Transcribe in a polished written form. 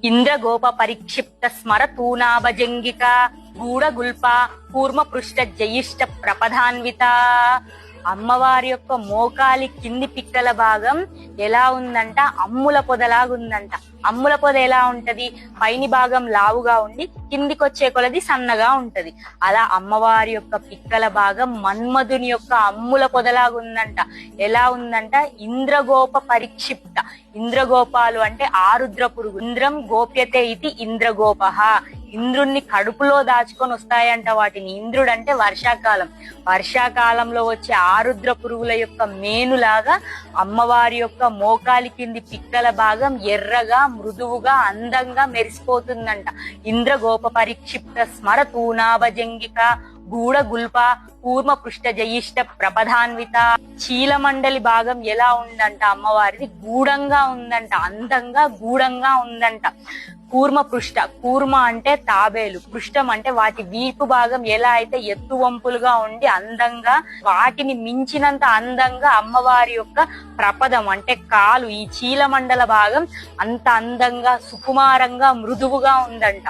ఇంద్రగోప పరిక్షిప్త స్మర తూనాభజంగిక గూఢగుల్ప కూర్మ పృష్ఠ జయిష్ట ప్రపదాన్విత. అమ్మవారి యొక్క మోకాలి కింది పిక్కల భాగం ఎలా ఉందంట, అమ్ముల పొదలాగుందంట. అమ్ముల పొద ఎలా ఉంటది, పైని భాగం లావుగా ఉండి కిందికి వచ్చే కొలది సన్నగా ఉంటది. అలా అమ్మవారి యొక్క పిక్కల భాగం మన్మధుని యొక్క అమ్ముల పొదలాగుందంట. ఎలా ఉందంట, ఇంద్రగోప పరిక్షిప్త. ఇంద్రగోపాలు అంటే ఆరుద్ర పురుగు. ఇంద్రం గోప్యతే ఇది ఇంద్రగోప. ఇంద్రుణ్ణి కడుపులో దాచుకొని వస్తాయంట వాటిని. ఇంద్రుడు అంటే వర్షాకాలం. వర్షాకాలంలో వచ్చే ఆరుద్ర పురుగుల యొక్క మేనులాగా అమ్మవారి యొక్క మోకాలి కింది పిక్కల భాగం ఎర్రగా మృదువుగా అందంగా మెరిసిపోతుందంట. ఇంద్రగోప పరిక్షిప్త స్మర తూనాభజంగిక గూఢగుల్ప కూర్మ పృష్ఠ జయిష్ట ప్రపదాన్విత. చీలమండలి భాగం ఎలా ఉందంట, అమ్మవారిది గూఢంగా ఉందంట, అందంగా గూఢంగా ఉందంట. కూర్మ పృష్ఠ, కూర్మ అంటే తాబేలు, పృష్ఠం అంటే వాటి వీపు భాగం ఎలా అయితే ఎత్తు వంపులుగా ఉండి అందంగా, వాటిని మించినంత అందంగా అమ్మవారి యొక్క ప్రపదం అంటే కాలు, ఈ చీలమండల భాగం అంత అందంగా సుకుమారంగా మృదువుగా ఉందంట.